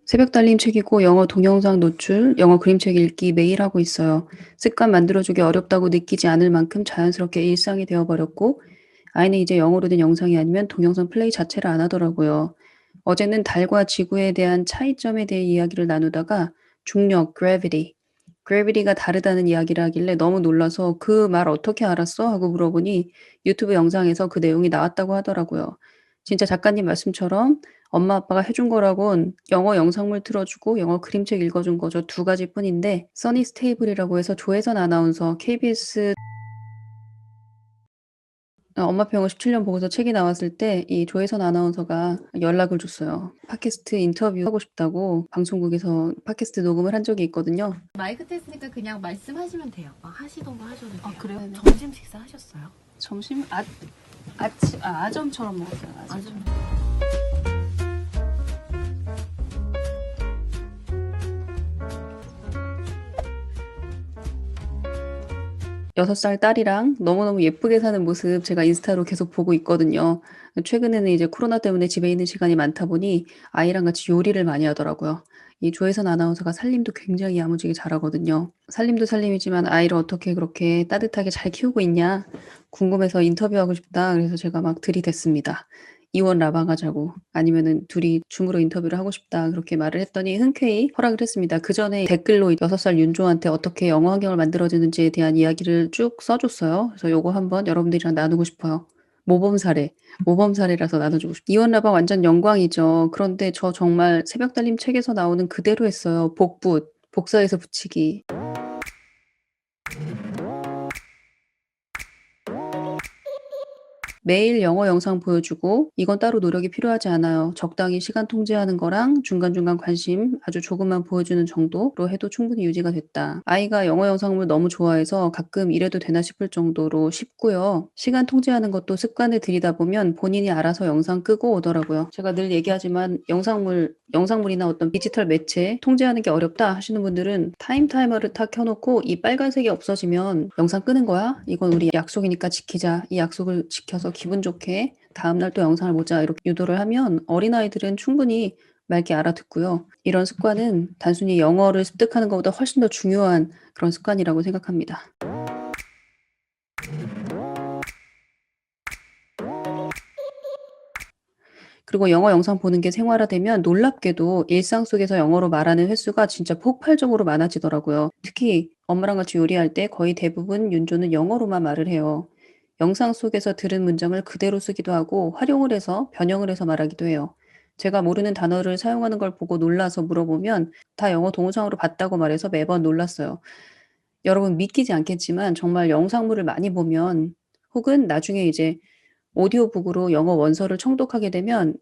새벽 달림 책이고 영어 동영상 노출, 영어 그림책 읽기 매일 하고 있어요. 습관 만들어주기 어렵다고 느끼지 않을 만큼 자연스럽게 일상이 되어버렸고, 아이는 이제 영어로 된 영상이 아니면 동영상 플레이 자체를 안 하더라고요. 어제는 달과 지구에 대한 차이점에 대해 이야기를 나누다가 중력, gravity가 다르다는 이야기를 하길래 너무 놀라서 그 말 어떻게 알았어? 하고 물어보니 유튜브 영상에서 그 내용이 나왔다고 하더라고요. 진짜 작가님 말씀처럼 엄마 아빠가 해준 거라곤 영어 영상물 틀어주고 영어 그림책 읽어준 거 저 두 가지뿐인데 써니 스테이블이라고 해서 조혜선 아나운서 KBS 엄마표 영어 17년 보고서 책이 나왔을 때 이 조혜선 아나운서가 연락을 줬어요. 팟캐스트 인터뷰 하고 싶다고 방송국에서 팟캐스트 녹음을 한 적이 있거든요. 마이크 테스트니까 그냥 말씀하시면 돼요. 막 하시던 거 하셔도 돼요. 그래요? 네네. 점심 식사 하셨어요? 점심 아침 아점처럼 먹었어요. 아점. 6살 딸이랑 너무너무 예쁘게 사는 모습 제가 인스타로 계속 보고 있거든요. 최근에는 이제 코로나 때문에 집에 있는 시간이 많다 보니 아이랑 같이 요리를 많이 하더라고요. 이 조혜선 아나운서가 살림도 굉장히 야무지게 잘하거든요. 살림도 살림이지만 아이를 어떻게 그렇게 따뜻하게 잘 키우고 있냐 궁금해서 인터뷰하고 싶다. 그래서 제가 막 들이댔습니다. 이원 라방하자고 아니면은 둘이 줌으로 인터뷰를 하고 싶다 그렇게 말을 했더니 흔쾌히 허락을 했습니다. 그전에 댓글로 6살 윤조한테 어떻게 영어 환경을 만들어주는지에 대한 이야기를 쭉 써줬어요. 그래서 요거 한번 여러분들이랑 나누고 싶어요. 모범 사례, 모범 사례라서 나눠주고 싶어요. 이원 라방 완전 영광이죠. 그런데 저 정말 새벽 달림 책에서 나오는 그대로 했어요. 복붙, 복사해서 붙이기. 매일 영어 영상 보여주고 이건 따로 노력이 필요하지 않아요. 적당히 시간 통제하는 거랑 중간중간 관심 아주 조금만 보여주는 정도로 해도 충분히 유지가 됐다. 아이가 영어 영상을 너무 좋아해서 가끔 이래도 되나 싶을 정도로 쉽고요. 시간 통제하는 것도 습관을 들이다 보면 본인이 알아서 영상 끄고 오더라고요. 제가 늘 얘기하지만 영상물이나 어떤 디지털 매체 통제하는 게 어렵다 하시는 분들은 타이머를 딱 켜놓고 이 빨간색이 없어지면 영상 끄는 거야? 이건 우리 약속이니까 지키자. 이 약속을 지켜서 기분 좋게 다음날 또 영상을 보자. 이렇게 유도를 하면 어린아이들은 충분히 맑게 알아듣고요. 이런 습관은 단순히 영어를 습득하는 것보다 훨씬 더 중요한 그런 습관이라고 생각합니다. 그리고 영어 영상 보는 게 생활화되면 놀랍게도 일상 속에서 영어로 말하는 횟수가 진짜 폭발적으로 많아지더라고요. 특히 엄마랑 같이 요리할 때 거의 대부분 윤조는 영어로만 말을 해요. 영상 속에서 들은 문장을 그대로 쓰기도 하고 활용을 해서 변형을 해서 말하기도 해요. 제가 모르는 단어를 사용하는 걸 보고 놀라서 물어보면 다 영어 동영상으로 봤다고 말해서 매번 놀랐어요. 여러분 믿기지 않겠지만 정말 영상물을 많이 보면 혹은 나중에 이제 오디오북으로 영어 원서를 청독하게 되면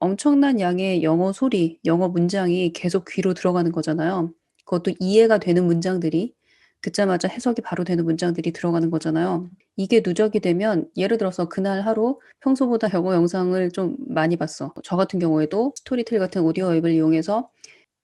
엄청난 양의 영어 소리, 영어 문장이 계속 귀로 들어가는 거잖아요. 그것도 이해가 되는 문장들이 듣자마자 해석이 바로 되는 문장들이 들어가는 거잖아요. 이게 누적이 되면 예를 들어서 그날 하루 평소보다 영어 영상을 좀 많이 봤어. 저 같은 경우에도 스토리텔 같은 오디오 앱을 이용해서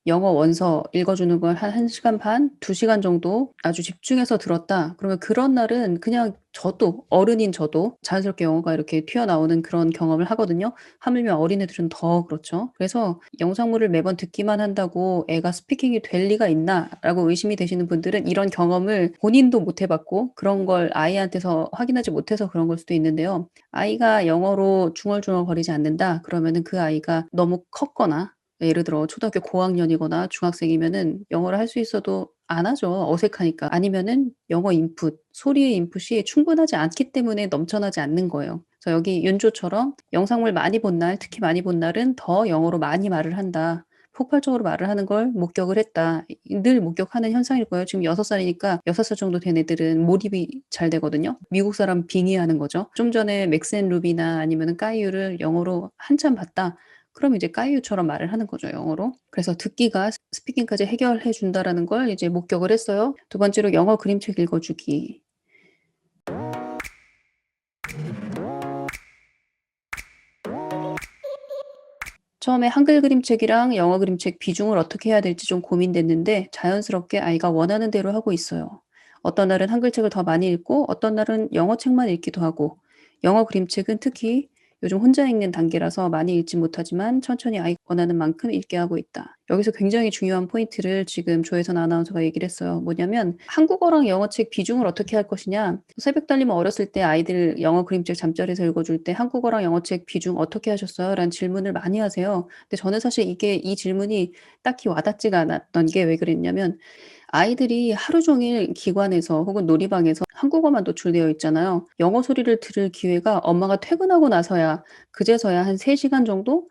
영어 원서 읽어주는 걸 한 1시간 반, 2시간 정도 아주 집중해서 들었다. 그러면 그런 날은 그냥 저도, 어른인 저도 자연스럽게 영어가 이렇게 튀어나오는 그런 경험을 하거든요. 하물며 어린애들은 더 그렇죠. 그래서 영상물을 매번 듣기만 한다고 애가 스피킹이 될 리가 있나라고 의심이 되시는 분들은 이런 경험을 본인도 못 해봤고 그런 걸 아이한테서 확인하지 못해서 그런 걸 수도 있는데요. 아이가 영어로 중얼중얼거리지 않는다. 그러면은 그 아이가 너무 컸거나 예를 들어 초등학교 고학년이거나 중학생이면은 영어를 할 수 있어도 안 하죠, 어색하니까. 아니면은 영어 인풋, 소리의 인풋이 충분하지 않기 때문에 넘쳐나지 않는 거예요. 그래서 여기 윤조처럼 영상물 많이 본 날, 특히 많이 본 날은 더 영어로 많이 말을 한다. 폭발적으로 말을 하는 걸 목격을 했다. 늘 목격하는 현상일 거예요. 지금 6살이니까 6살 정도 된 애들은 몰입이 잘 되거든요. 미국 사람 빙의하는 거죠. 좀 전에 맥센 루비나 아니면은 까이유를 영어로 한참 봤다. 그럼 이제 까이유처럼 말을 하는 거죠, 영어로. 그래서 듣기가 스피킹까지 해결해 준다라는 걸 이제 목격을 했어요. 두 번째로 영어 그림책 읽어주기. 처음에 한글 그림책이랑 영어 그림책 비중을 어떻게 해야 될지 좀 고민됐는데 자연스럽게 아이가 원하는 대로 하고 있어요. 어떤 날은 한글 책을 더 많이 읽고 어떤 날은 영어 책만 읽기도 하고 영어 그림책은 특히 요즘 혼자 읽는 단계라서 많이 읽지 못하지만 천천히 아이가 원하는 만큼 읽게 하고 있다. 여기서 굉장히 중요한 포인트를 지금 조혜선 아나운서가 얘기를 했어요. 뭐냐면 한국어랑 영어책 비중을 어떻게 할 것이냐. 새벽 달리면 어렸을 때 아이들 영어 그림책 잠자리에서 읽어줄 때 한국어랑 영어책 비중 어떻게 하셨어요? 라는 질문을 많이 하세요. 근데 저는 사실 이 질문이 딱히 와닿지가 않았던 게 왜 그랬냐면 아이들이 하루 종일 기관에서 혹은 놀이방에서 한국어만 노출되어 있잖아요. 영어 소리를 들을 기회가 엄마가 퇴근하고 나서야 그제서야 한 3시간 정도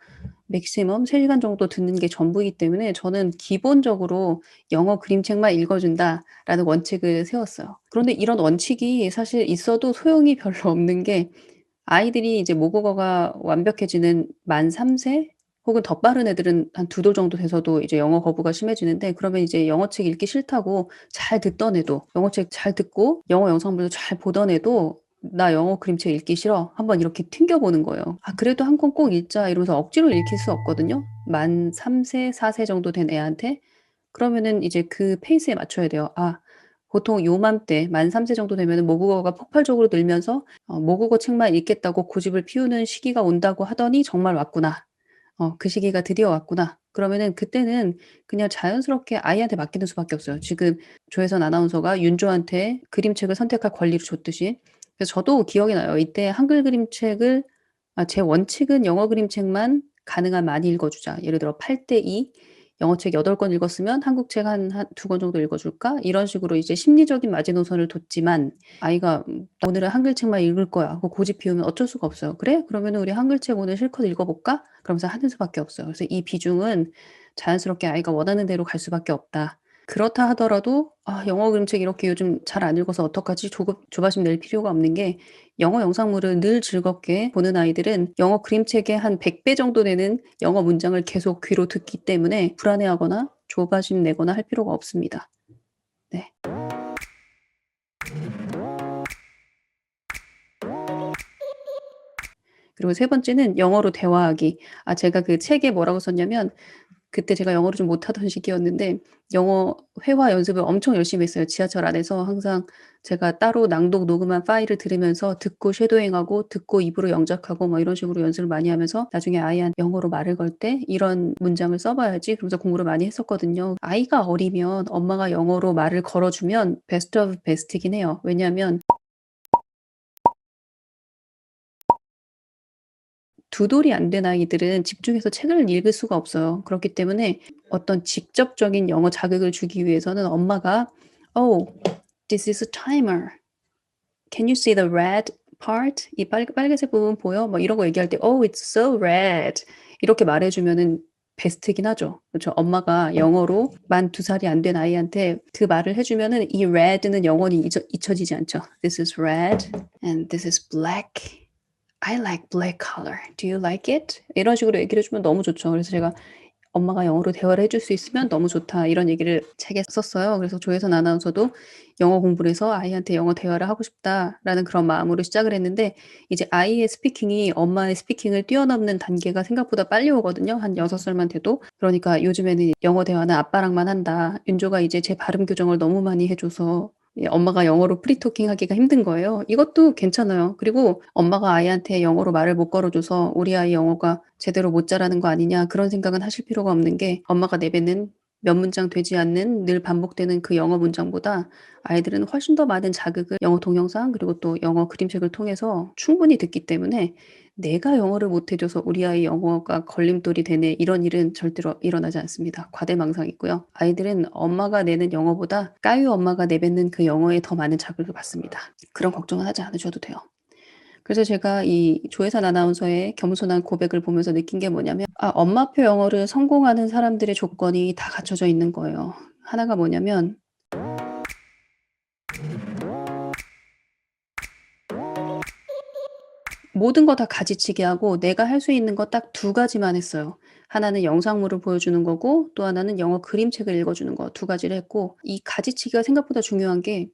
맥시멈 3시간 정도 듣는 게 전부이기 때문에 저는 기본적으로 '영어 그림책만 읽어 준다.'라는 원칙을 세웠어요. 그런데 이런 원칙이 사실 있어도 소용이 별로 없는 게 아이들이 이제 모국어가 완벽해지는 만 3세 혹은 더 빠른 애들은 한 2돌 정도 돼서도 이제 영어 거부가 심해지는데 그러면 이제 영어책 읽기 싫다고 잘 듣던 애도 영어책 잘 듣고 영어 영상물도 잘 보던 애도 "나 영어 그림책 읽기 싫어." 한번 이렇게 튕겨 보는 거예요. '아 그래도 한 권 꼭 읽자.' 이러면서 억지로 읽힐 수 없거든요. 만 3 세, 4세 정도 된 애한테. 그러면은 이제 그 페이스에 맞춰야 돼요. 아 보통 요맘때 만 3세 정도 되면은 모국어가 폭발적으로 늘면서 모국어 책만 읽겠다고 고집을 피우는 시기가 온다고 하더니 정말 왔구나. 그 시기가 드디어 왔구나. 그러면은 그때는 그냥 자연스럽게 아이한테 맡기는 수밖에 없어요. 지금 조혜선 아나운서가 윤조한테 그림책을 선택할 권리를 줬듯이. 그래서 저도 기억이 나요. 이때 한글 그림책을 제 원칙은 영어 그림책만 가능한 많이 읽어 주자. 예를 들어 8:2 영어책 8권 읽었으면 한국 책 한 2권 정도 읽어 줄까? 이런 식으로 이제 심리적인 마지노선을 뒀지만 아이가 "나 오늘은 한글책만 읽을 거야." 하고 고집 피우면 어쩔 수가 없어요. "그래? 그러면은 우리 한글책 오늘 실컷 읽어 볼까?" 그러면서 하는 수밖에 없어요. 그래서 이 비중은 자연스럽게 아이가 원하는 대로 갈 수밖에 없다. 그렇다 하더라도 '아 영어 그림책 이렇게 요즘 잘 안 읽어서 어떡하지?' 조바심 낼 필요가 없는 게 영어 영상물을 늘 즐겁게 보는 아이들은 영어 그림책의 한 100배 정도 되는 영어 문장을 계속 귀로 듣기 때문에 불안해하거나 조바심 내거나 할 필요가 없습니다. 네. 그리고 세 번째는 영어로 대화하기. 제가 그 책에 뭐라고 썼냐면 그때 제가 영어를 좀 못하던 시기였는데 영어 회화 연습을 엄청 열심히 했어요. 지하철 안에서 항상 제가 따로 낭독 녹음한 파일을 들으면서 듣고 쉐도잉하고 듣고 입으로 영작하고 뭐 이런 식으로 연습을 많이 하면서 나중에 아이한테 영어로 말을 걸 때 '이런 문장을 써 봐야지.' 그러면서 공부를 많이 했었거든요. 아이가 어리면 엄마가 영어로 말을 걸어 주면 베스트 오브 베스트이긴 해요. 왜냐하면 두 돌이 안 된 아이들은 집중해서 책을 읽을 수가 없어요. 그렇기 때문에 어떤 직접적인 영어 자극을 주기 위해서는 엄마가 "Oh, this is a timer. Can you see the red part? 이 빨간색 부분 보여?" 뭐 이런 거 얘기할 때 "Oh, it's so red." 이렇게 말해 주면은 베스트긴 하죠. 그쵸. 엄마가 영어로 만 2 살이 안 된 아이한테 그 말을 해 주면은 이 red는 영원히 잊혀지지 않죠. "This is red and this is black. I like black color. Do you like it?" 이런 식으로 얘기를 해 주면 너무 좋죠. 그래서 제가 "엄마가 영어로 대화를 해줄 수 있으면 너무 좋다." 이런 얘기를 책에 썼어요. 그래서 조혜선 아나운서도 영어 공부를 해서 "아이한테 영어 대화를 하고 싶다."라는 그런 마음으로 시작을 했는데 이제 아이의 스피킹이 엄마의 스피킹을 뛰어넘는 단계가 생각보다 빨리 오거든요, 한 6 살만 돼도. 그러니까 요즘에는 "영어 대화는 아빠랑만 한다. 윤조가 이제 제 발음 교정을 너무 많이 해 줘서 엄마가 영어로 프리토킹 하기가 힘든 거예요." 이것도 괜찮아요. 그리고 엄마가 아이한테 영어로 말을 못 걸어 줘서 '우리 아이 영어가 제대로 못 자라는 거 아니냐.' 그런 생각은 하실 필요가 없는 게 엄마가 내뱉는 몇 문장 되지 않는 늘 반복되는 그 영어 문장보다 아이들은 훨씬 더 많은 자극을 영어 동영상 그리고 또 영어 그림책을 통해서 충분히 듣기 때문에 '내가 영어를 못 해 줘서 우리 아이 영어가 걸림돌이 되네.' 이런 일은 절대로 일어나지 않습니다. 과대망상이고요. 아이들은 엄마가 내는 영어보다 까요 엄마가 내뱉는 그 영어에 더 많은 자극을 받습니다. 그런 걱정은 하지 않으셔도 돼요. 그래서 제가 이 조혜선 아나운서의 겸손한 고백을 보면서 느낀 게 뭐냐면 엄마표 영어를 성공하는 사람들의 조건이 다 갖춰져 있는 거예요. 하나가 뭐냐면 모든 거 다 가지치기 하고 내가 할 수 있는 거 딱 두 가지만 했어요. 하나는 영상물을 보여주는 거고 또 하나는 영어 그림책을 읽어 주는 거 두 가지를 했고 이 가지치기가 생각보다 중요한 게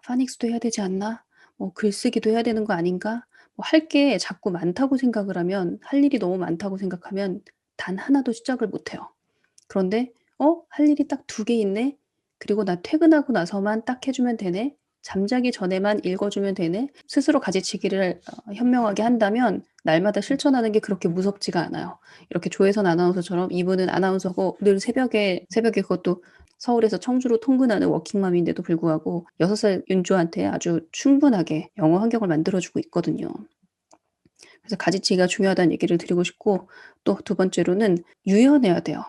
'파닉스도 해야 되지 않나? 뭐 글쓰기도 해야 되는 거 아닌가?' 뭐 할 게 자꾸 많다고 생각을 하면 할 일이 너무 많다고 생각하면 단 하나도 시작을 못 해요. 그런데 할 일이 딱 두 개 있네. 그리고 나 퇴근하고 나서만 딱 해 주면 되네. 잠자기 전에만 읽어주면 되는 스스로 가지치기를 현명하게 한다면 날마다 실천하는 게 그렇게 무섭지가 않아요. 이렇게 조혜선 아나운서처럼 이분은 아나운서고 늘 새벽에 그것도 서울에서 청주로 통근하는 워킹맘인데도 불구하고 6살 윤조한테 아주 충분하게 영어 환경을 만들어주고 있거든요. 그래서 가지치기가 중요하다는 얘기를 드리고 싶고 또 두 번째로는 유연해야 돼요.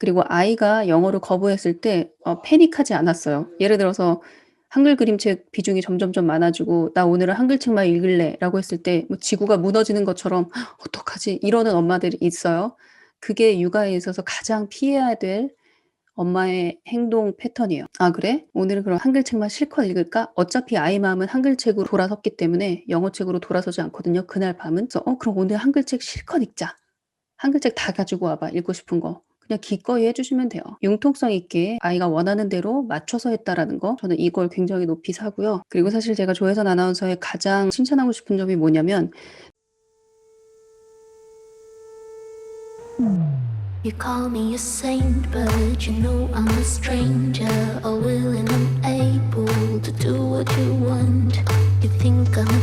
그리고 아이가 영어를 거부했을 때 패닉하지 않았어요. 예를 들어서 한글 그림책 비중이 점점점 많아지고 "나 오늘은 한글책만 읽을래."라고 했을 때 뭐 지구가 무너지는 것처럼 "어떡하지?" 이러는 엄마들이 있어요. 그게 육아에 있어서 가장 피해야 될 엄마의 행동 패턴이에요. '아 그래? 오늘은 그럼 한글책만 실컷 읽을까?' 어차피 아이 마음은 한글책으로 돌아섰기 때문에 영어책으로 돌아서지 않거든요, 그날 밤은. 그래서 그럼 오늘 한글책 실컷 읽자. 한글책 다 가지고 와 봐, 읽고 싶은 거." 그냥 기꺼이 해 주시면 돼요. 융통성 있게 아이가 원하는 대로 맞춰서 했다라는 거 저는 이걸 굉장히 높이 사고요. 그리고 사실 제가 조혜선 아나운서의 가장 칭찬하고 싶은 점이 뭐냐면 You call me a saint, but you know I'm a stranger, all willing and able to do what you want. You think I'm a